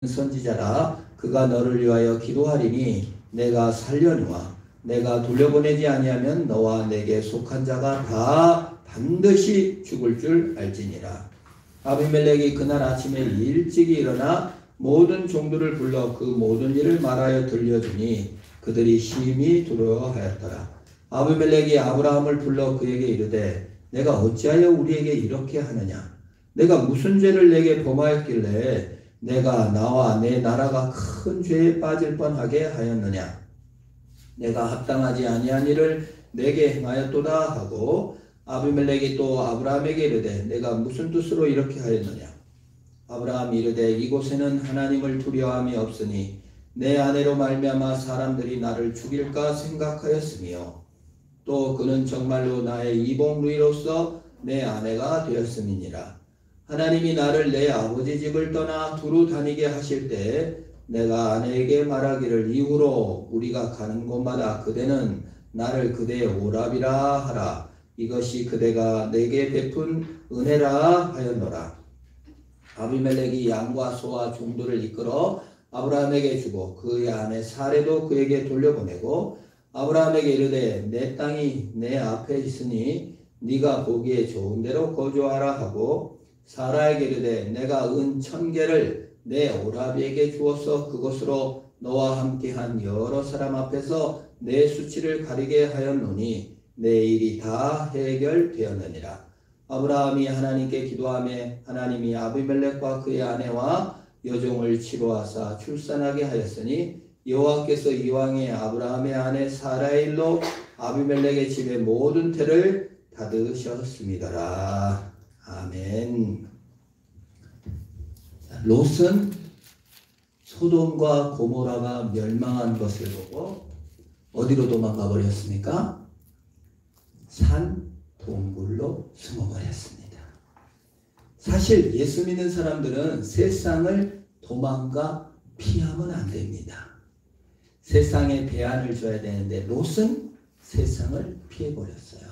선지자라. 그가 너를 위하여 기도하리니 내가 살려니와 내가 돌려보내지 아니하면 너와 내게 속한 자가 다 반드시 죽을 줄 알지니라. 아비멜렉이 그날 아침에 일찍이 일어나 모든 종들을 불러 그 모든 일을 말하여 들려주니 그들이 심히 두려워하였더라. 아비멜렉이 아브라함을 불러 그에게 이르되 내가 어찌하여 우리에게 이렇게 하느냐? 내가 무슨 죄를 내게 범하였길래 내가 나와 내 나라가 큰 죄에 빠질 뻔하게 하였느냐? 내가 합당하지 아니한 일을 내게 행하였도다 하고 아비멜렉이 또 아브라함에게 이르되 내가 무슨 뜻으로 이렇게 하였느냐? 아브라함이 이르되 이곳에는 하나님을 두려워함이 없으니 내 아내로 말미암아 사람들이 나를 죽일까 생각하였으며 또 그는 정말로 나의 이복누이로서 내 아내가 되었음이니라. 하나님이 나를 내 아버지 집을 떠나 두루 다니게 하실 때 내가 아내에게 말하기를 이후로 우리가 가는 곳마다 그대는 나를 그대의 오랍이라 하라. 이것이 그대가 내게 베푼 은혜라 하였노라. 아비멜렉이 양과 소와 종들을 이끌어 아브라함에게 주고 그의 아내 사레도 그에게 돌려보내고 아브라함에게 이르되 내 땅이 내 앞에 있으니 네가 보기에 좋은 대로 거주하라 하고 사라에게 이르되 내가 은 1000개를 내 오라비에게 주어서 그것으로 너와 함께한 여러 사람 앞에서 내 수치를 가리게 하였노니 내 일이 다 해결되었느니라. 아브라함이 하나님께 기도하며 하나님이 아비멜렉과 그의 아내와 여종을 치료하사 출산하게 하였으니 여호와께서 이왕에 아브라함의 아내 사라의 일로 아비멜렉의 집의 모든 태를 닫으셨습니다라. 아멘. 롯은 소돔과 고모라가 멸망한 것을 보고 어디로 도망가 버렸습니까? 산 동굴로 숨어버렸습니다. 사실 예수 믿는 사람들은 세상을 도망가 피하면 안 됩니다. 세상에 대안을 줘야 되는데 롯은 세상을 피해버렸어요.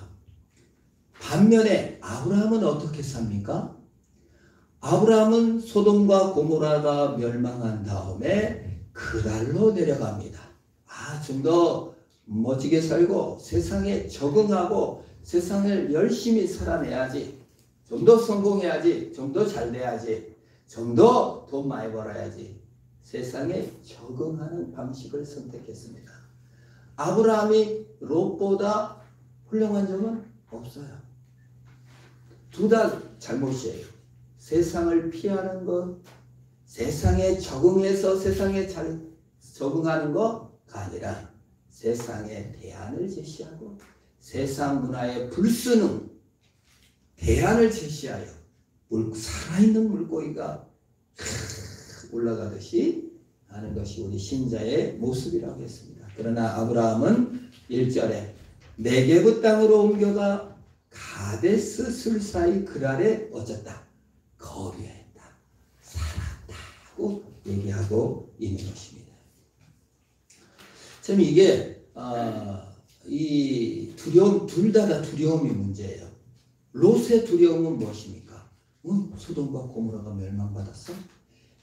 반면에 아브라함은 어떻게 삽니까? 아브라함은 소돔과 고모라가 멸망한 다음에 그랄로 내려갑니다. 좀 더 멋지게 살고 세상에 적응하고 세상을 열심히 살아내야지, 좀 더 성공해야지, 좀 더 잘 돼야지, 좀 더 돈 많이 벌어야지. 세상에 적응하는 방식을 선택했습니다. 아브라함이 롯보다 훌륭한 점은 없어요. 둘 다 잘못이에요. 세상을 피하는 것, 세상에 적응해서 세상에 잘 적응하는 것가 아니라 세상에 대안을 제시하고 세상 문화의 불순응, 대안을 제시하여 살아있는 물고기가 올라가듯이 하는 것이 우리 신자의 모습이라고 했습니다. 그러나 아브라함은 1절에 네게브 땅으로 옮겨가 가데스 술사의 그랄에 어쩌다 거류했다, 살았다고 얘기하고 있는 것입니다. 참 이게 이 두려움, 둘 다 두려움이 문제예요. 롯의 두려움은 무엇입니까? 소돔과 고모라가 멸망받았어?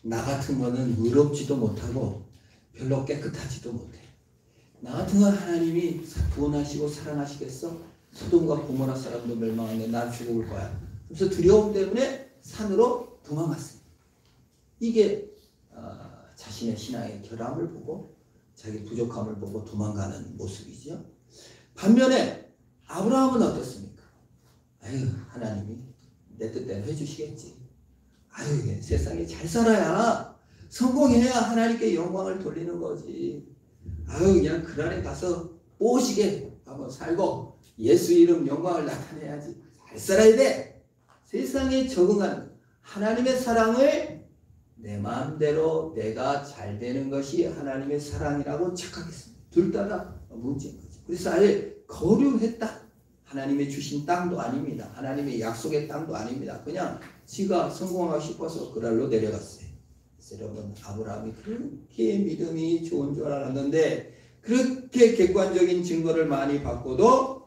나 같은 거는 의롭지도 못하고 별로 깨끗하지도 못해. 나 같은 건 하나님이 구원하시고 사랑하시겠어? 소돔과 고모라 사람도 멸망하는데 난 죽어볼 거야. 그래서 두려움 때문에 산으로 도망갔습니다. 이게 자신의 신앙의 결함을 보고 자기 부족함을 보고 도망가는 모습이죠. 반면에 아브라함은 어떻습니까? 하나님이 내 뜻대로 해주시겠지. 세상에 잘 살아야 성공해야 하나님께 영광을 돌리는 거지. 그냥 그날에 가서 뽀시게 한번 살고 예수 이름 영광을 나타내야지. 잘 살아야 돼. 세상에 적응하는 하나님의 사랑을 내 마음대로 내가 잘 되는 것이 하나님의 사랑이라고 착각했습니다. 둘 다 문제인 거죠. 그래서 아예 거류했다. 하나님의 주신 땅도 아닙니다. 하나님의 약속의 땅도 아닙니다. 그냥 지가 성공하고 싶어서 그랄로 내려갔어요. 그래서 여러분, 아브라함이 그렇게 믿음이 좋은 줄 알았는데 그렇게 객관적인 증거를 많이 받고도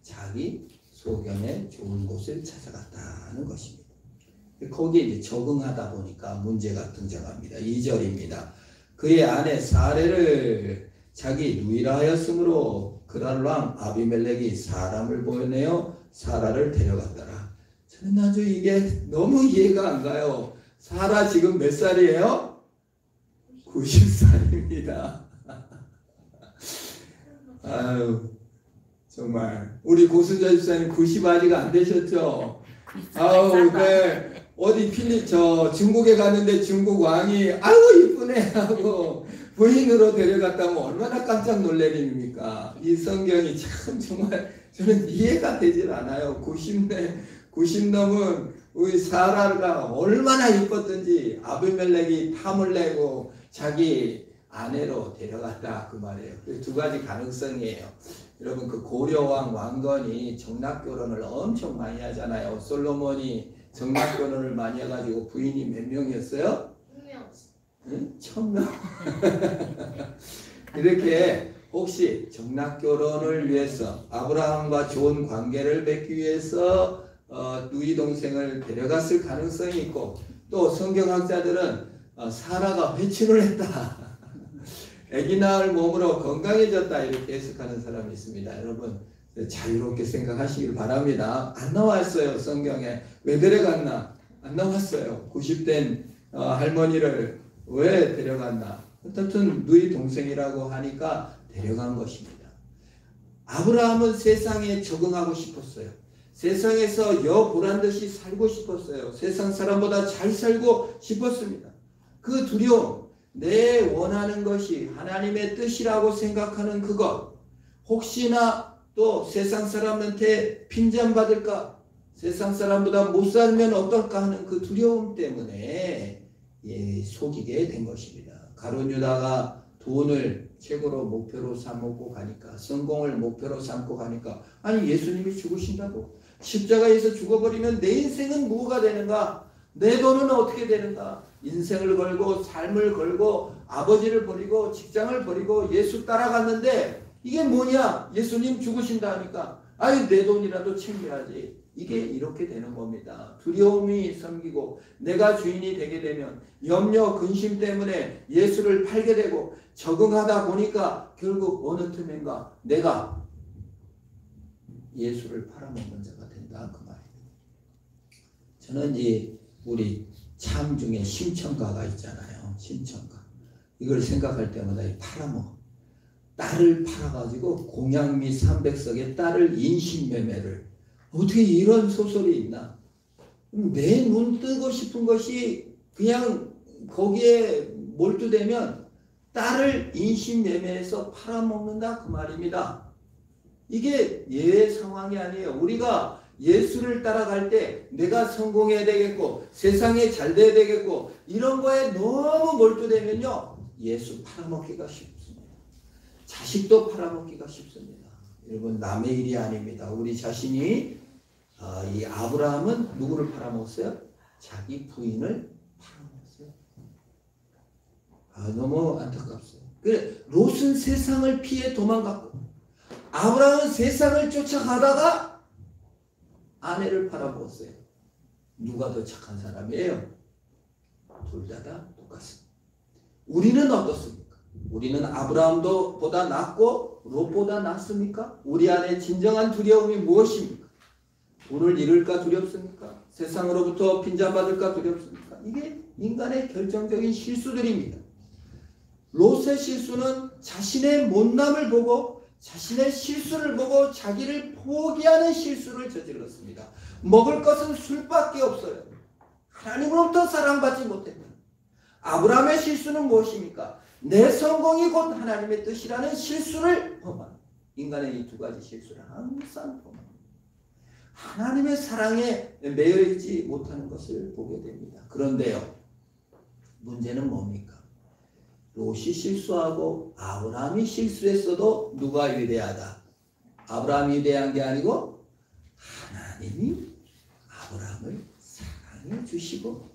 자기 소견에 좋은 곳을 찾아갔다는 것입니다. 거기에 이제 적응하다 보니까 문제가 등장합니다. 2절입니다. 그의 아내 사레를 자기 누이라 하였으므로 그랄 왕 아비멜렉이 사람을 보내어 사라를 데려갔더라. 저는 아주 이게 너무 이해가 안 가요. 사라 지금 몇 살이에요? 90살입니다. 아유, 정말 우리 고수자 집사님 90 아직 안 되셨죠? 아우, 네. 어디 중국에 갔는데 중국 왕이 아이고 이쁘네 하고 부인으로 데려갔다면 얼마나 깜짝 놀래립니까? 이 성경이 참 정말 저는 이해가 되질 않아요. 90 넘은 우리 사라가 얼마나 이뻤던지 아비멜렉이 탐을 내고 자기 아내로 데려갔다 그 말이에요. 두 가지 가능성이에요. 여러분 그 고려왕 왕건이 정락결혼을 엄청 많이 하잖아요. 솔로몬이 정락결혼을 많이 해가지고 부인이 몇 명이었어요? 1000명. 1000명. 이렇게 혹시 정락결혼을 위해서 아브라함과 좋은 관계를 맺기 위해서 누이 동생을 데려갔을 가능성이 있고, 또 성경학자들은 사라가 회춘을 했다. 아기 낳을 몸으로 건강해졌다 이렇게 해석하는 사람이 있습니다. 여러분 자유롭게 생각하시길 바랍니다. 안 나왔어요. 성경에. 왜 데려갔나? 안 나왔어요. 90된 할머니를 왜 데려갔나? 어쨌든 누이 동생이라고 하니까 데려간 것입니다. 아브라함은 세상에 적응하고 싶었어요. 세상에서 여 보란듯이 살고 싶었어요. 세상 사람보다 잘 살고 싶었습니다. 그 두려움, 내 원하는 것이 하나님의 뜻이라고 생각하는 그것, 혹시나 또 세상 사람한테 핀잔받을까, 세상 사람보다 못 살면 어떨까 하는 그 두려움 때문에 속이게 된 것입니다. 가룟 유다가 돈을 최고로 목표로 삼고 가니까, 성공을 목표로 삼고 가니까, 아니 예수님이 죽으신다고, 십자가에서 죽어버리면 내 인생은 뭐가 되는가, 내 돈은 어떻게 되는가, 인생을 걸고 삶을 걸고 아버지를 버리고 직장을 버리고 예수 따라갔는데 이게 뭐냐, 예수님 죽으신다 하니까 아니 내 돈이라도 챙겨야지. 이게 이렇게 되는 겁니다. 두려움이 생기고 내가 주인이 되게 되면 염려 근심 때문에 예수를 팔게 되고, 적응하다 보니까 결국 어느 틈인가 내가 예수를 팔아먹는 자가 된다 그 말입니다. 저는 이 우리 참 중에 심청가가 있잖아요. 심청가. 이걸 생각할 때마다 팔아먹어. 딸을 팔아가지고 공양미 300석에 딸을 인신매매를. 어떻게 이런 소설이 있나? 내 눈 뜨고 싶은 것이 그냥 거기에 몰두되면 딸을 인신매매해서 팔아먹는다 그 말입니다. 이게 예외 상황이 아니에요. 우리가 예수를 따라갈 때 내가 성공해야 되겠고 세상에 잘 돼야 되겠고 이런 거에 너무 몰두되면요 예수 팔아먹기가 쉽습니다. 자식도 팔아먹기가 쉽습니다. 여러분 남의 일이 아닙니다. 우리 자신이 이 아브라함은 누구를 팔아먹었어요? 자기 부인을 팔아먹었어요. 너무 안타깝어요. 그래 롯은 세상을 피해 도망갔고 아브라함은 세상을 쫓아가다가 아내를 팔아먹었어요. 누가 더 착한 사람이에요? 둘 다 똑같습니다. 우리는 어떻습니까? 우리는 아브라함도 보다 낫고 롯보다 낫습니까? 우리 안에 진정한 두려움이 무엇입니까? 돈을 잃을까 두렵습니까? 세상으로부터 빈잔받을까 두렵습니까? 이게 인간의 결정적인 실수들입니다. 롯의 실수는 자신의 못남을 보고 자신의 실수를 보고 자기를 포기하는 실수를 저질렀습니다. 먹을 것은 술밖에 없어요. 하나님으로부터 사랑받지 못했다. 아브라함의 실수는 무엇입니까? 내 성공이 곧 하나님의 뜻이라는 실수를 범한, 인간의 이 두 가지 실수를 항상 범한 하나님의 사랑에 매여 있지 못하는 것을 보게 됩니다. 그런데요, 문제는 뭡니까? 롯이 실수하고 아브라함이 실수했어도 누가 위대하다? 아브라함이 위대한 게 아니고 하나님이 아브라함을 사랑해 주시고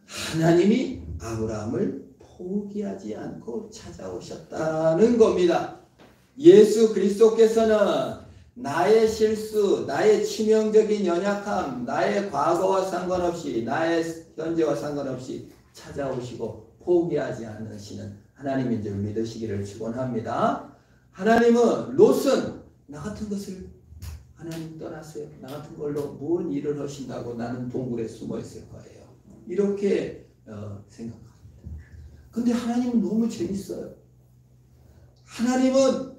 하나님이 아브라함을 포기하지 않고 찾아오셨다는 겁니다. 예수 그리스도께서는 나의 실수, 나의 치명적인 연약함, 나의 과거와 상관없이, 나의 현재와 상관없이 찾아오시고 포기하지 않으시는 하나님인 줄 믿으시기를 축원합니다. 하나님은 롯은 나 같은 것을 하나님 떠나세요. 나 같은 걸로 무슨 일을 하신다고 나는 동굴에 숨어 있을 거예요. 이렇게 생각합니다. 근데 하나님은 너무 재밌어요. 하나님은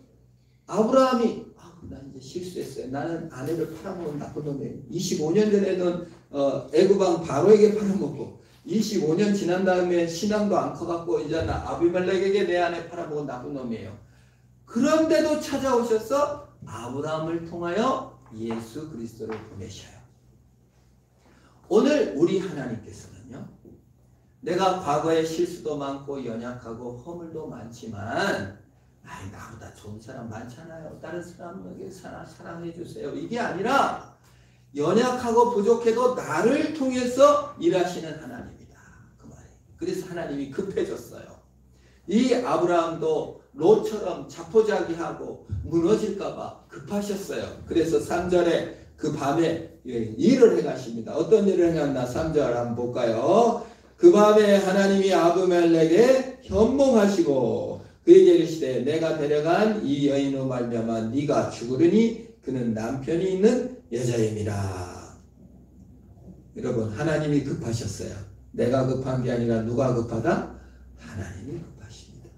아브라함이 나 이제 실수했어요. 나는 아내를 팔아먹은 나쁜 놈이에요. 25년 전에는 애굽왕 바로에게 팔아먹고 25년 지난 다음에 신앙도 안 커갖고 이제 나 아비멜렉에게 내 아내 팔아먹은 나쁜 놈이에요. 그런데도 찾아오셔서 아브라함을 통하여 예수 그리스도를 보내셔요. 오늘 우리 하나님께서는요, 내가 과거에 실수도 많고 연약하고 허물도 많지만 나보다 좋은 사람 많잖아요. 다른 사람에게 사랑해 주세요. 이게 아니라 연약하고 부족해도 나를 통해서 일하시는 하나님이다. 그 말이에요. 그래서 하나님이 급해졌어요. 이 아브라함도 롯처럼 자포자기하고 무너질까봐 급하셨어요. 그래서 3절에 그 밤에 일을 해가십니다. 어떤 일을 해갔나 3절 한번 볼까요? 그 밤에 하나님이 아비멜렉에 현몽하시고 그에게 이르시되 내가 데려간 이 여인으로 말미암아 네가 죽으리니 그는 남편이 있는 여자임이라. 여러분, 하나님이 급하셨어요. 내가 급한 게 아니라 누가 급하다? 하나님이 급하십니다.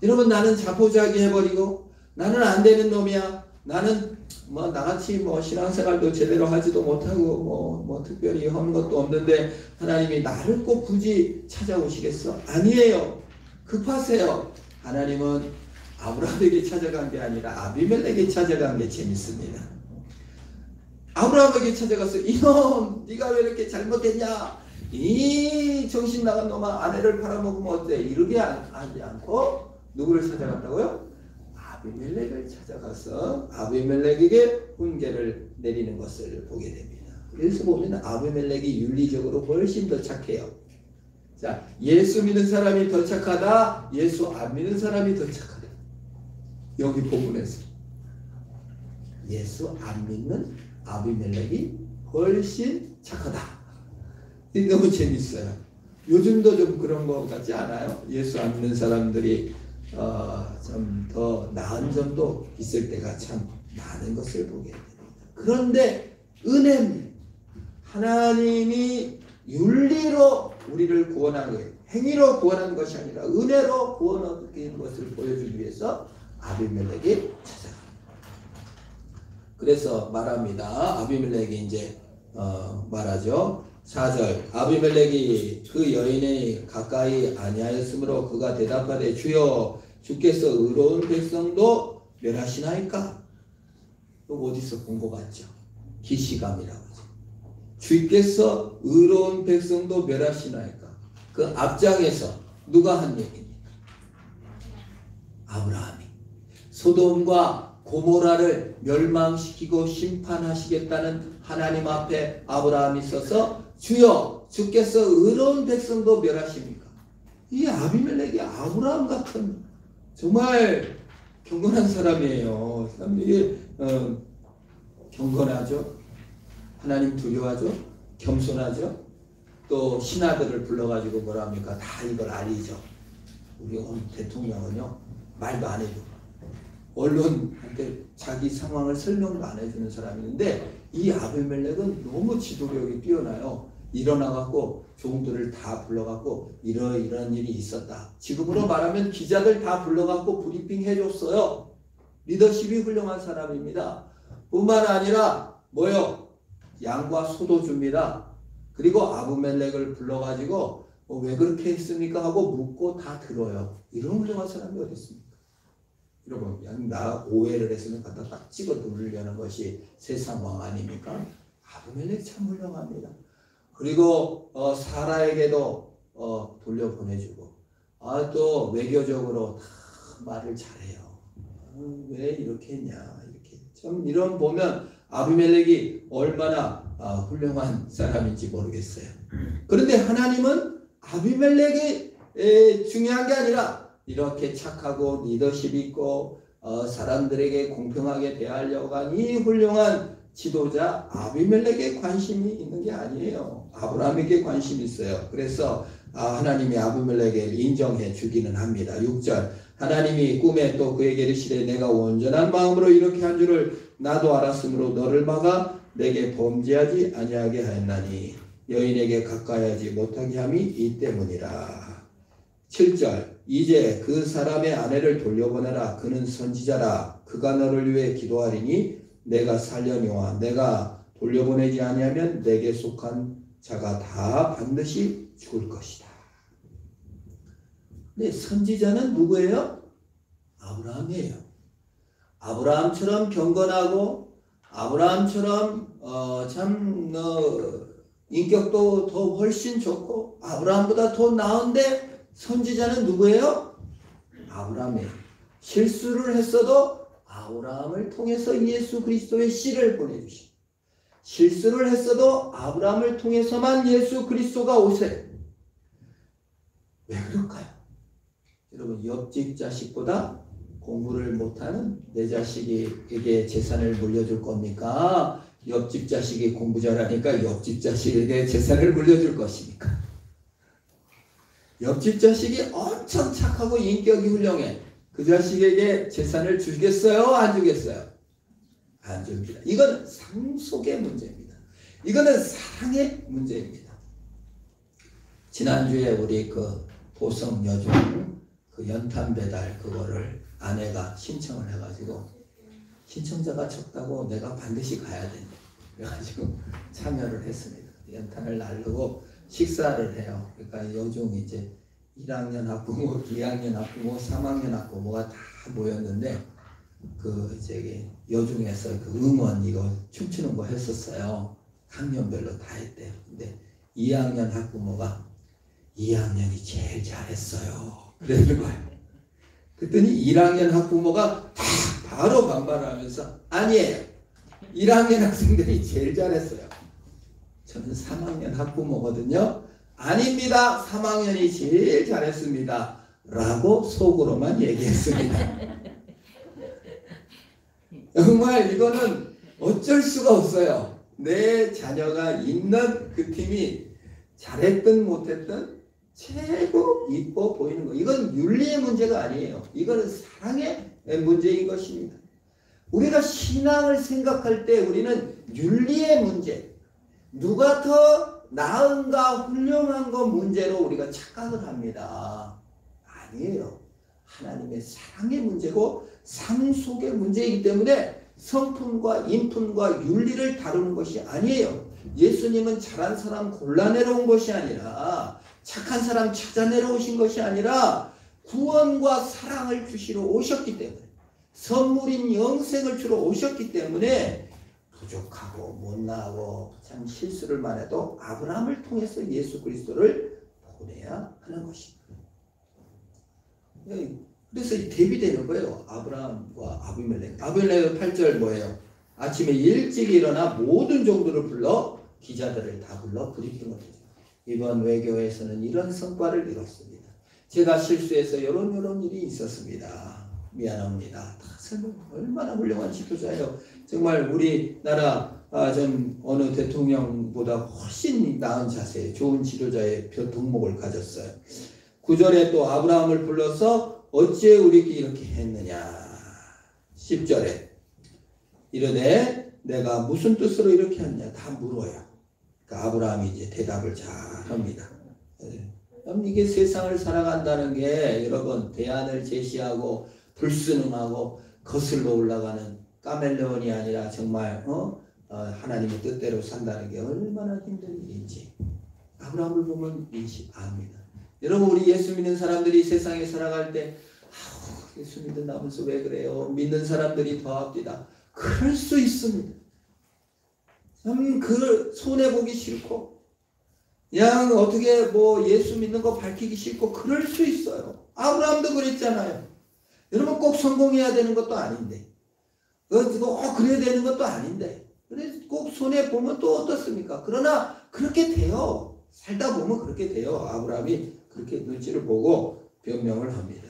여러분, 나는 자포자기 해버리고 나는 안 되는 놈이야. 나는 나같이 신앙생활도 제대로 하지도 못하고 특별히 하는 것도 없는데 하나님이 나를 꼭 굳이 찾아오시겠어? 아니에요. 급하세요. 하나님은 아브라함에게 찾아간 게 아니라 아비멜렉에게 찾아간 게 재밌습니다. 아브라함에게 찾아가서 이놈 네가 왜 이렇게 잘못했냐? 이 정신 나간 놈아 아내를 팔아먹으면 어때? 이러게 하지 않고 누구를 찾아갔다고요? 아비멜렉을 찾아가서 아비멜렉에게 훈계를 내리는 것을 보게 됩니다. 그래서 보면 아비멜렉이 윤리적으로 훨씬 더 착해요. 자, 예수 믿는 사람이 더 착하다, 예수 안 믿는 사람이 더 착하다. 여기 본문에서 예수 안 믿는 아비멜렉이 훨씬 착하다. 너무 재밌어요. 요즘도 좀 그런 것 같지 않아요? 예수 안 믿는 사람들이 좀 더 나은 점도 있을 때가 참 많은 것을 보게 됩니다. 그런데 은혜입니다. 하나님이 윤리로 우리를 구원하는 거예요. 행위로 구원하는 것이 아니라 은혜로 구원하는 것을 보여주기 위해서 아비멜렉이 찾아갑니다. 그래서 말합니다. 아비멜렉이 이제 말하죠. 4절 아비멜렉이 그 여인이 가까이 아니하였으므로 그가 대답하되 주여 주께서 의로운 백성도 멸하시나이까? 또 어디서 본 것 같죠? 기시감이라고 하죠. 주께서 의로운 백성도 멸하시나이까? 그 앞장에서 누가 한 얘기입니까? 아브라함이 소돔과 고모라를 멸망시키고 심판하시겠다는 하나님 앞에 아브라함이 서서 주여 주께서 의로운 백성도 멸하십니까? 이 아비멜렉이 아브라함 같은 정말 경건한 사람이에요. 이게 경건하죠. 하나님 두려워하죠. 겸손하죠. 또 신하들을 불러가지고 뭐라 합니까? 다 이걸 알리죠. 우리 대통령은요 말도 안 해줘. 언론한테 자기 상황을 설명도 안 해주는 사람인데 이 아비멜렉은 너무 지도력이 뛰어나요. 일어나갖고 종들을 다 불러갖고 이런 일이 있었다. 지금으로 말하면 기자들 다 불러갖고 브리핑 해줬어요. 리더십이 훌륭한 사람입니다. 뿐만 아니라 뭐요? 양과 소도 줍니다. 그리고 아비멜렉을 불러가지고 왜 그렇게 했습니까? 하고 묻고 다 들어요. 이런 훌륭한 사람이 어디 있습니까? 여러분, 그냥 나 오해를 했으면 갖다 딱 찍어 누르려는 것이 세상 왕 아닙니까? 아비멜렉 참 훌륭합니다. 그리고 사라에게도 돌려보내주고 또 외교적으로 다 말을 잘해요. 왜 이렇게 했냐 이렇게 참 이런 보면 아비멜렉이 얼마나 훌륭한 사람인지 모르겠어요. 그런데 하나님은 아비멜렉이 중요한 게 아니라 이렇게 착하고 리더십 있고 사람들에게 공평하게 대하려고 한 이 훌륭한 지도자 아비멜렉에 관심이 있는 게 아니에요. 아브라함에게 관심이 있어요. 그래서 하나님이 아비멜렉을 인정해 주기는 합니다. 6절 하나님이 꿈에 또 그에게 이르시되 내가 온전한 마음으로 이렇게 한 줄을 나도 알았으므로 너를 막아 내게 범죄하지 아니하게 하였나니 여인에게 가까이하지 못하게 함이 이 때문이라. 7절 이제 그 사람의 아내를 돌려보내라. 그는 선지자라. 그가 너를 위해 기도하리니 내가 살려니와 내가 돌려보내지 아니하면 내게 속한 자가 다 반드시 죽을 것이다. 근데 선지자는 누구예요? 아브라함이에요. 아브라함처럼 경건하고 아브라함처럼 인격도 더 훨씬 좋고 아브라함보다 더 나은데 선지자는 누구예요? 아브라함이에요. 실수를 했어도 아브라함을 통해서 예수 그리스도의 씨를 보내주신, 실수를 했어도 아브라함을 통해서만 예수 그리스도가 오세요. 왜 그럴까요? 여러분, 옆집 자식보다 공부를 못하는 내 자식에게 재산을 물려줄 겁니까? 옆집 자식이 공부 잘하니까 옆집 자식에게 재산을 물려줄 것입니까? 옆집 자식이 엄청 착하고 인격이 훌륭해. 그 자식에게 재산을 주겠어요? 안 주겠어요? 안 줍니다. 이건 상속의 문제입니다. 이거는 사랑의 문제입니다. 지난주에 우리 그 보성 여중 그 연탄 배달 그거를 아내가 신청을 해가지고 신청자가 적다고 내가 반드시 가야 된다. 그래가지고 참여를 했습니다. 연탄을 나르고 식사를 해요. 그러니까 여중 이제 1학년 학부모, 2학년 학부모, 3학년 학부모가 다 모였는데 그 저기 여중에서 그 응원 이거 춤추는 거 했었어요. 학년별로 다 했대요. 근데 2학년 학부모가 2학년이 제일 잘했어요. 그러는 거예요. 그랬더니 1학년 학부모가 다 바로 반발하면서 아니에요. 1학년 학생들이 제일 잘했어요. 저는 3학년 학부모거든요. 아닙니다. 3학년이 제일 잘했습니다. 라고 속으로만 얘기했습니다. 정말 이거는 어쩔 수가 없어요. 내 자녀가 있는 그 팀이 잘했든 못했든 최고 이뻐 보이는 거. 이건 윤리의 문제가 아니에요. 이거는 사랑의 문제인 것입니다. 우리가 신앙을 생각할 때 우리는 윤리의 문제, 누가 더 나은가 훌륭한 거 문제로 우리가 착각을 합니다. 아니에요. 하나님의 사랑의 문제고 상속의 문제이기 때문에 성품과 인품과 윤리를 다루는 것이 아니에요. 예수님은 잘한 사람 골라내려 온 것이 아니라 착한 사람 찾아내려 오신 것이 아니라 구원과 사랑을 주시러 오셨기 때문에 선물인 영생을 주러 오셨기 때문에 부족하고 못나고 참 실수를 만해도 아브라함을 통해서 예수 그리스도를 보내야 하는 것입니다. 그래서 대비되는 거예요. 아브라함과 아비멜렉. 아비멜렉 8절 뭐예요? 아침에 일찍 일어나 모든 종들을 불러 기자들을 다 불러 브리핑을 해줘. 이번 외교에서는 이런 성과를 이뤘습니다. 제가 실수해서 이런 일이 있었습니다. 미안합니다. 다 설명 얼마나 훌륭한 지도자예요. 정말 우리나라 좀 어느 대통령보다 훨씬 나은 자세, 좋은 지도자의 덕목을 가졌어요. 9절에 또 아브라함을 불러서 어찌 우리끼리 이렇게 했느냐. 10절에 이르되 내가 무슨 뜻으로 이렇게 했냐 다 물어요. 그러니까 아브라함이 이제 대답을 잘 합니다. 이게 세상을 살아간다는 게 여러분 대안을 제시하고 불순응하고 거슬러 올라가는 까멜레온이 아니라 정말 하나님의 뜻대로 산다는 게 얼마나 힘든 일인지 아브라함을 보면 압니다. 여러분 우리 예수 믿는 사람들이 세상에 살아갈 때 예수 믿는다면서 왜 그래요? 믿는 사람들이 더 합디다. 그럴 수 있습니다. 참 그 손해보기 싫고 그냥 어떻게 예수 믿는 거 밝히기 싫고 그럴 수 있어요. 아브라함도 그랬잖아요. 여러분 꼭 성공해야 되는 것도 아닌데 그래야 되는 것도 아닌데 그래서 꼭 손해보면 또 어떻습니까? 그러나 그렇게 돼요. 살다 보면 그렇게 돼요. 아브라함이 그렇게 눈치를 보고 변명을 합니다.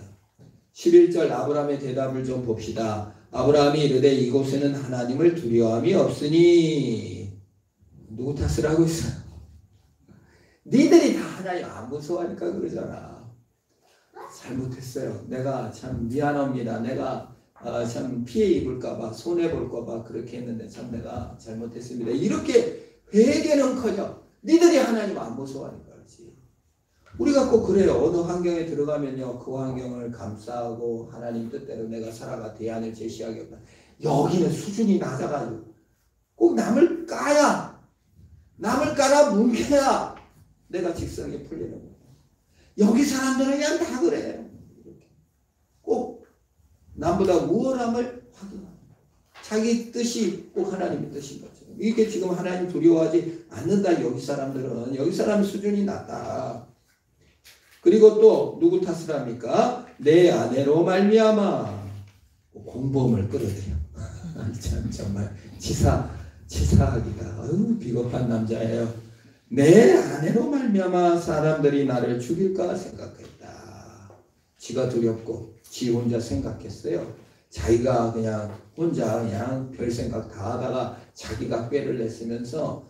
11절 아브라함의 대답을 좀 봅시다. 아브라함이 이르되 이곳에는 하나님을 두려움이 없으니. 누구 탓을 하고 있어요? 니들이 다 하나님 안 무서워하니까 그러잖아. 잘못했어요. 내가 참 미안합니다. 내가 참 피해 입을까봐 손해 볼까봐 그렇게 했는데 참 내가 잘못했습니다. 이렇게 회개는커녕 니들이 하나님 안 무서워하니까 그렇지. 우리가 꼭 그래요. 어느 환경에 들어가면요 그 환경을 감싸고 하나님 뜻대로 내가 살아가 대안을 제시하겠다. 여기는 수준이 낮아가지고 꼭 남을 까야 남을 깔아 뭉개야 내가 직성이 풀리는 거예요. 여기 사람들은 그냥 다 그래요. 꼭 남보다 우월함을 확인합니다. 자기 뜻이 꼭 하나님의 뜻인 것처럼. 이게 지금 하나님 두려워하지 않는다. 여기 사람 수준이 낮다. 그리고 또 누구 탓을 합니까? 내 아내로 말미암아 공범을 끌어들여. 참 정말 치사하기가 비겁한 남자예요. 내 아내로 말미암아 사람들이 나를 죽일까 생각했다. 지가 두렵고 지 혼자 생각했어요. 자기가 그냥 혼자 그냥 별 생각 다 하다가 자기가 꾀를 냈으면서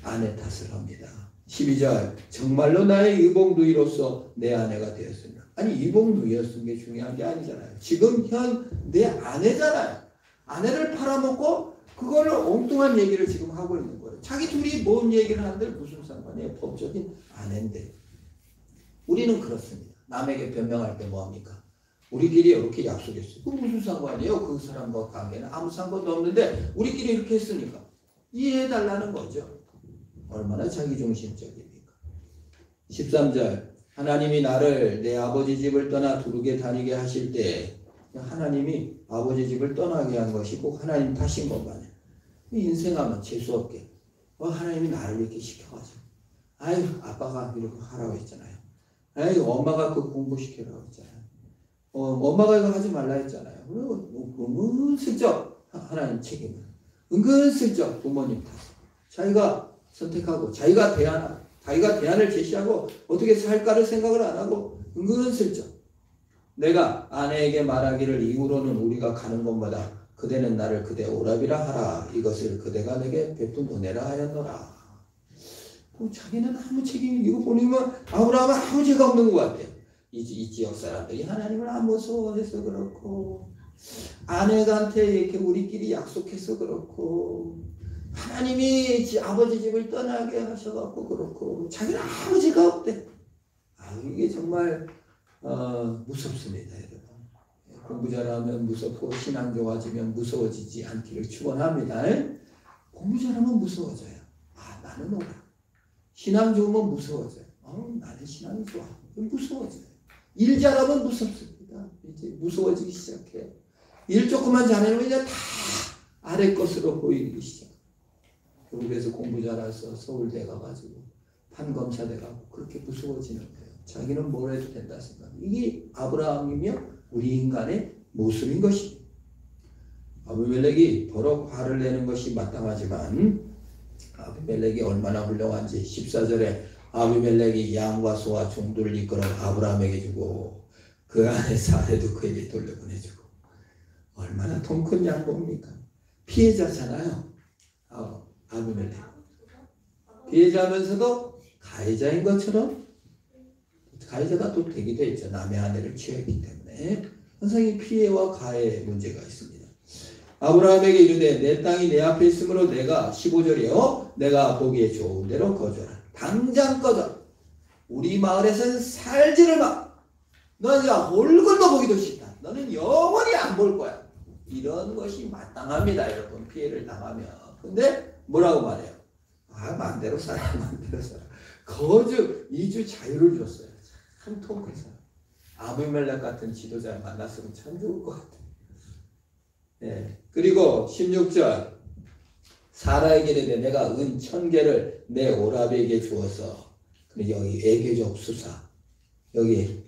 아내 탓을 합니다. 12절 정말로 나의 의복누이로서 내 아내가 되었으며. 아니 의복누이였은 게 중요한 게 아니잖아요. 지금 현 내 아내잖아요. 아내를 팔아먹고 그거를 엉뚱한 얘기를 지금 하고 있는 거예요. 자기 둘이 뭔 얘기를 하는데 무슨 상관이에요. 법적인 아내인데. 우리는 그렇습니다. 남에게 변명할 때 뭐합니까? 우리끼리 이렇게 약속했어요. 그 무슨 상관이에요? 그 사람과 관계는 아무 상관도 없는데 우리끼리 이렇게 했으니까 이해해달라는 거죠. 얼마나 자기중심적입니까? 13절 하나님이 나를 내 아버지 집을 떠나 두루게 다니게 하실 때 하나님이 아버지 집을 떠나게 한 것이 꼭 하나님 탓인 것만 해요. 인생하면 재수없게 하나님이 나를 이렇게 시켜가지고 아유 아빠가 이렇게 하라고 했잖아요. 아유 엄마가 그 공부시키라고 했잖아요. 엄마가 이거 하지 말라 했잖아요. 은근슬쩍 하나님 책임을 은근슬쩍 부모님 탓 자기가 선택하고 자기가 대안을 제시하고 어떻게 살까를 생각을 안 하고 은근슬쩍 내가 아내에게 말하기를 이후로는 우리가 가는 곳마다 그대는 나를 그대 오라비라 하라. 이것을 그대가 내게 베푼 은혜라 하였노라. 자기는 아무 책임이 이거 보니면 아브라함은 아무 죄가 없는 것 같아요. 이 지역 사람들이 하나님을 안 무서워해서 그렇고 아내한테 이렇게 우리끼리 약속해서 그렇고 하나님이 아버지 집을 떠나게 하셔갖고 그렇고 자기는 아무 죄가 없대. 이게 정말 무섭습니다, 여러분. 공부 잘하면 무섭고 신앙 좋아지면 무서워지지 않기를 축원합니다. 공부 잘하면 무서워져요. 나는 오라. 신앙 좋으면 무서워져요. 나는 신앙이 좋아. 무서워져요. 일 잘하면 무섭습니다. 이제 무서워지기 시작해요. 일 조금만 잘하면 이제 다 아래 것으로 보이기 시작. 그래서 공부 잘해서 서울대 가가지고 판검사 돼가고 그렇게 무서워지는 거예요. 자기는 뭘 해도 된다 생각. 이게 아브라함이며 우리 인간의 모습인 것입니다. 아비멜렉이 더러 화를 내는 것이 마땅하지만 아비멜렉이 얼마나 훌륭한지 14절에 아비멜렉이 양과 소와 종들을 이끌어 아브라함에게 주고 그 안에서 아내도 그에게 돌려보내주고 얼마나 통 큰 양보입니까? 피해자잖아요. 아비멜렉 피해자면서도 가해자인 것처럼 가해자가 또 되기도 했죠. 남의 아내를 취했기 때문에 항상 피해와 가해의 문제가 있습니다. 아브라함에게 이르되 내 땅이 내 앞에 있으므로 내가 15절이요 내가 보기에 좋은 대로 거주하라. 당장 꺼져. 우리 마을에서는 살지를 마. 너는 얼굴도 보기도 싫다. 너는 영원히 안 볼 거야. 이런 것이 마땅합니다. 여러분 피해를 당하면. 근데 뭐라고 말해요? 마음대로 살아. 마음대로 살아. 거주 2주 자유를 줬어요. 참 통큰 사람. 아비멜렉 같은 지도자를 만났으면 참 좋을 것 같아요. 네. 그리고 16절 사라에게 이르되 내가 은 1000개를 내 오라비에게 주어서 여기 외교적 수사 여기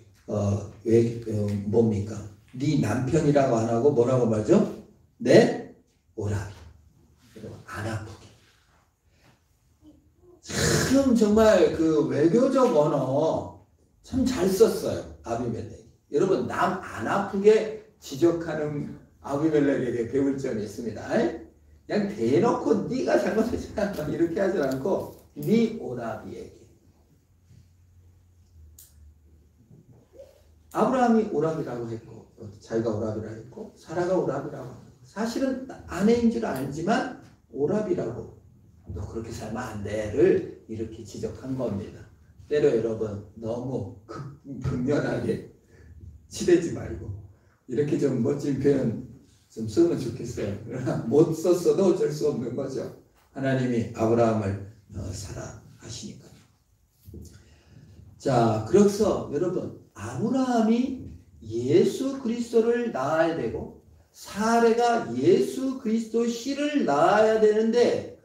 뭡니까? 네 남편이라고 안 하고 뭐라고 말죠? 내 오라비 안 아프게 참 정말 그 외교적 언어 참 잘 썼어요. 아비멜렉 여러분 남 안 아프게 지적하는 아비멜렉에게 배울 점이 있습니다. 그냥 대놓고 네가 잘못했잖아 이렇게 하지 않고 네 오라비에게. 아브라함이 오라비라고 했고 자기가 오라비라고 했고 사라가 오라비라고 했고 사실은 아내인 줄 알지만 오라비라고 너 그렇게 살면 안 돼를 이렇게 지적한 겁니다. 때로 여러분 너무 극렬하게 치대지 말고 이렇게 좀 멋진 표현 좀 쓰면 좋겠어요. 그러나 못 썼어도 어쩔 수 없는 거죠. 하나님이 아브라함을 사랑하시니까요. 자, 그래서 여러분 아브라함이 예수 그리스도를 낳아야 되고 사레가 예수 그리스도 씨를 낳아야 되는데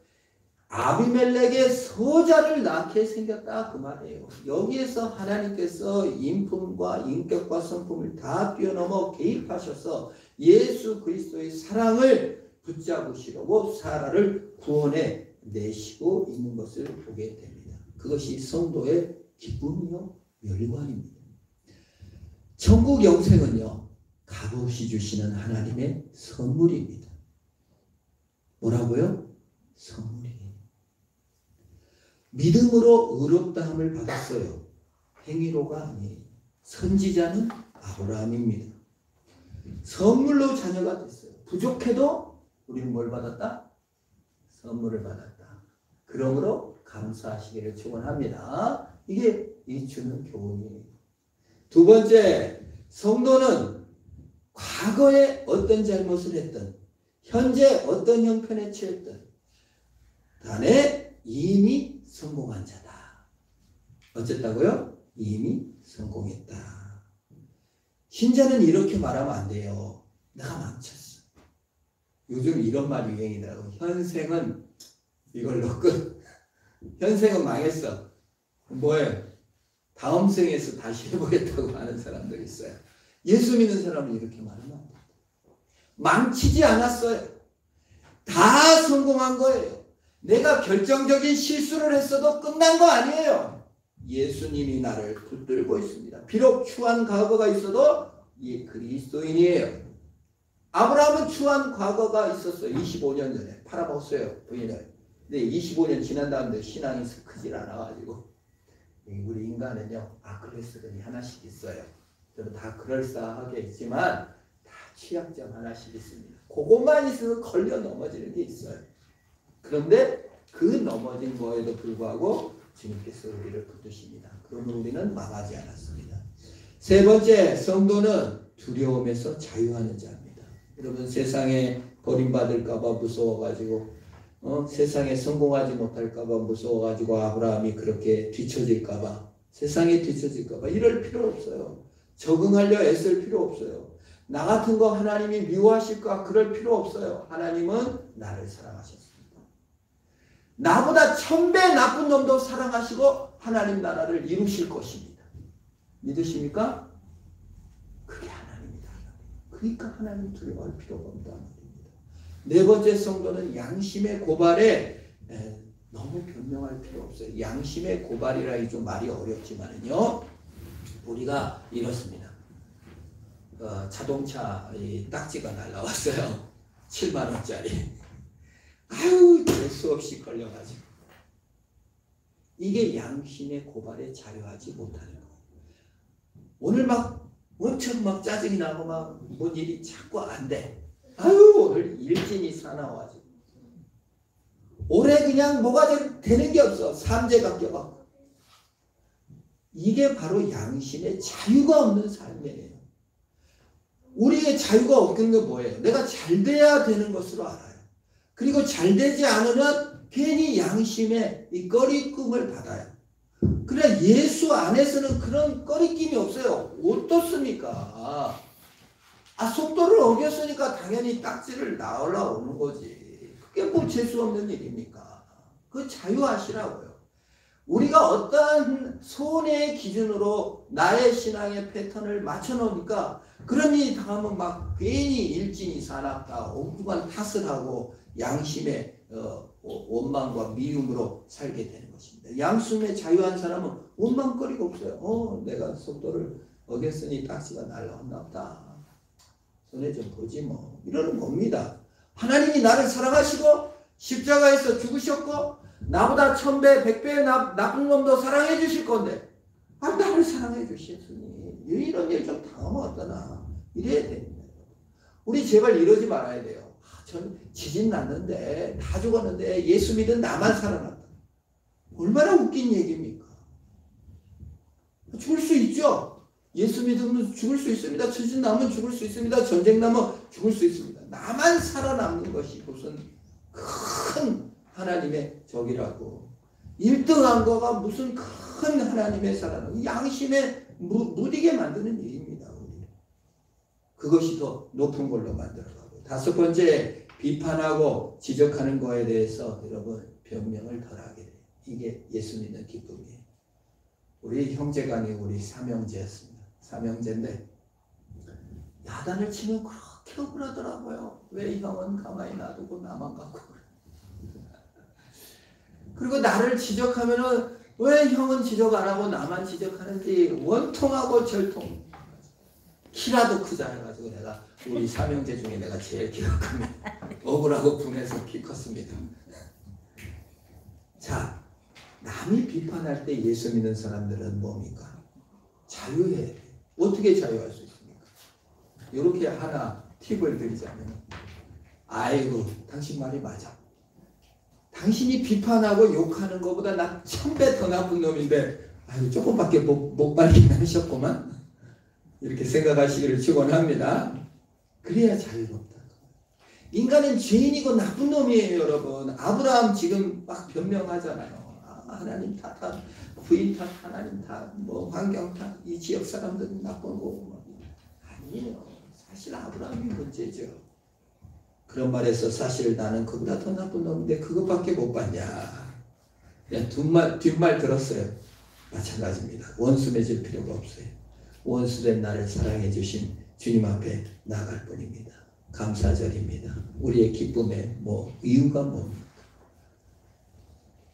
아비멜렉의 소자를 낳게 생겼다 그 말이에요. 여기에서 하나님께서 인품과 인격과 성품을 다 뛰어넘어 개입하셔서 예수 그리스도의 사랑을 붙잡으시려고 사라를 구원해 내시고 있는 것을 보게 됩니다. 그것이 성도의 기쁨이요 멸관입니다. 천국 영생은요 값없이 주시는 하나님의 선물입니다. 뭐라고요? 선물이에요. 믿음으로 의롭다함을 받았어요. 행위로가 아니에요. 선지자는 아브라함입니다. 선물로 자녀가 됐어요. 부족해도 우리는 뭘 받았다? 선물을 받았다. 그러므로 감사하시기를 축원합니다. 이게 이 주는 교훈이에요. 두 번째, 성도는 과거에 어떤 잘못을 했든 현재 어떤 형편에 처했든 간에 이미 성공한 자다. 어쨌다고요? 이미 성공했다. 신자는 이렇게 말하면 안 돼요. 내가 망쳤어. 요즘 이런 말이 유행이더라고. 현생은 이걸로 끝. 현생은 망했어. 뭐예요? 다음 생에서 다시 해보겠다고 하는 사람들이 있어요. 예수 믿는 사람은 이렇게 말하면 안 돼요. 망치지 않았어요. 다 성공한 거예요. 내가 결정적인 실수를 했어도 끝난 거 아니에요. 예수님이 나를 붙들고 있습니다. 비록 추한 과거가 있어도 이 그리스도인이에요. 아브라함은 추한 과거가 있었어요. 25년 전에 팔아먹었어요. 부인을. 근데 25년 지난 다음에 신앙이 크질 않아가지고 우리 인간은요 아클레스건이 하나씩 있어요. 저는 다 그럴싸하게 있지만 다 취약점 하나씩 있습니다. 그것만 있어서 걸려 넘어지는 게 있어요. 그런데 그 넘어진 거에도 불구하고 주님께서 우리를 붙드십니다. 그러면 우리는 망하지 않았습니다. 세 번째, 성도는 두려움에서 자유하는 자입니다. 여러분 세상에 버림받을까봐 무서워가지고 세상에 성공하지 못할까봐 무서워가지고 아브라함이 그렇게 뒤처질까봐 세상에 뒤처질까봐 이럴 필요 없어요. 적응하려 애쓸 필요 없어요. 나 같은 거 하나님이 미워하실까 그럴 필요 없어요. 하나님은 나를 사랑하셨습니다. 나보다 1000배 나쁜 놈도 사랑하시고 하나님 나라를 이루실 것입니다. 믿으십니까? 그게 하나님이다. 그러니까 하나님 두려워할 필요가 없다. 네 번째 성도는 양심의 고발에 너무 변명할 필요 없어요. 양심의 고발이라 좀 말이 어렵지만요. 우리가 이렇습니다. 자동차 딱지가 날라왔어요. 7만 원짜리. 아유, 될 수 없이 걸려가지고. 이게 양심의 고발에 자유하지 못하는 거예요. 오늘 막 엄청 막 짜증이 나고 막 뭔 일이 자꾸 안 돼. 아유, 오늘 일진이 사나워가지고. 올해 그냥 뭐가 되는 게 없어. 삼재가 껴갖고. 이게 바로 양심의 자유가 없는 삶이에요. 우리의 자유가 없는 게 뭐예요? 내가 잘 돼야 되는 것으로 알아요. 그리고 잘 되지 않으면 괜히 양심의 이 꺼리낌을 받아요. 그러나 예수 안에서는 그런 꺼리낌이 없어요. 어떻습니까? 속도를 어겼으니까 당연히 딱지를 올라오는 거지. 그게 뭐 재수 없는 일입니까? 그 자유하시라고요. 우리가 어떠한 손해의 기준으로 나의 신앙의 패턴을 맞춰놓으니까 그런 일이 당하면 막 괜히 일진이 사납다 엉뚱한 탓을 하고 양심의 원망과 미움으로 살게 되는 것입니다. 양심의 자유한 사람은 원망거리가 없어요. 내가 속도를 어겼으니 딱지가 날라왔나 보다. 손에 좀 보지 뭐. 이러는 겁니다. 하나님이 나를 사랑하시고 십자가에서 죽으셨고 나보다 1000배 100배 나쁜 놈도 사랑해 주실 건데 나를 사랑해 주셨으니 이런 일 좀 당하면 어떠나 이래야 됩니다. 우리 제발 이러지 말아야 돼요. 전 지진 났는데 다 죽었는데 예수 믿은 나만 살아났다. 얼마나 웃긴 얘기입니까? 죽을 수 있죠. 예수 믿으면 죽을 수 있습니다. 지진 나면 죽을 수 있습니다. 전쟁 나면 죽을 수 있습니다. 나만 살아남는 것이 무슨 큰 하나님의 적이라고. 1등한 거가 무슨 큰 하나님의 사랑을 양심에 무디게 만드는 일입니다. 우리. 그것이 더 높은 걸로 만들어가고. 5번째, 비판하고 지적하는 거에 대해서 여러분 변명을 덜 하게 돼요. 이게 예수 믿는 기쁨이에요. 우리 형제간이 우리 삼형제였습니다. 삼형제인데 야단을 치면 그렇게 억울하더라고요. 왜 형은 가만히 놔두고 나만 갖고 그래. 그리고 나를 지적하면은 왜 형은 지적 안 하고 나만 지적하는지 원통하고 절통. 키라도 크자 해가지고 내가 우리 삼형제 중에 내가 제일 키가 크면 억울하고 분해서 키 컸습니다. 자, 남이 비판할 때 예수 믿는 사람들은 뭡니까? 자유해야 돼. 어떻게 자유할 수 있습니까? 이렇게 하나 팁을 드리자면, 아이고 당신 말이 맞아. 당신이 비판하고 욕하는 것보다 나 1000배 더 나쁜 놈인데 아이고 조금밖에 못 발긴 하셨구만. 이렇게 생각하시기를 축원합니다. 그래야 자유롭다. 인간은 죄인이고 나쁜 놈이에요, 여러분. 아브라함 지금 막 변명하잖아요. 하나님 탓, 부인 탓, 하나님 탓, 뭐 환경 탓, 이 지역 사람들은 나쁜 거고. 아니에요. 사실 아브라함이 문제죠. 그런 말에서 사실 나는 그보다 더 나쁜 놈인데 그것밖에 못 봤냐. 그냥 뒷말 들었어요. 마찬가지입니다. 원수 맺을 필요가 없어요. 원수된 나를 사랑해 주신 주님 앞에 나갈 뿐입니다. 감사절입니다. 우리의 기쁨의 이유가 뭡니까?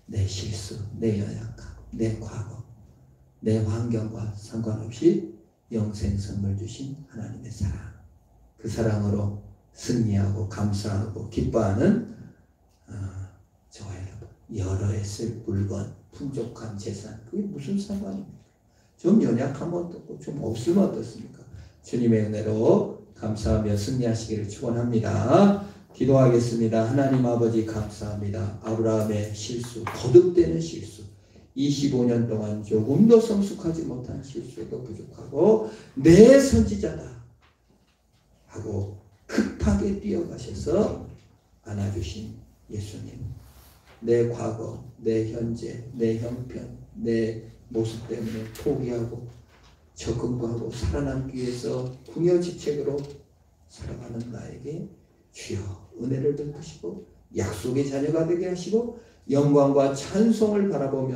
내 실수, 내 연약함, 내 과거, 내 환경과 상관없이 영생 선물 주신 하나님의 사랑. 그 사랑으로 승리하고 감사하고 기뻐하는 저와 여러분, 여러 했을 물건, 풍족한 재산, 그게 무슨 상관입니까? 좀 연약하면 어떻고 좀 없으면 어떻습니까? 주님의 은혜로 감사하며 승리하시기를 축원합니다. 기도하겠습니다. 하나님 아버지 감사합니다. 아브라함의 실수, 거듭되는 실수, 25년 동안 조금도 성숙하지 못한 실수에도 부족하고 내 선지자다 하고 급하게 뛰어가셔서 안아주신 예수님. 내 과거, 내 현재, 내 형편, 내 모습 때문에 포기하고 적응하고 살아남기 위해서 궁여지책으로 살아가는 나에게 주여 은혜를 베푸시고 약속의 자녀가 되게 하시고 영광과 찬송을 바라보며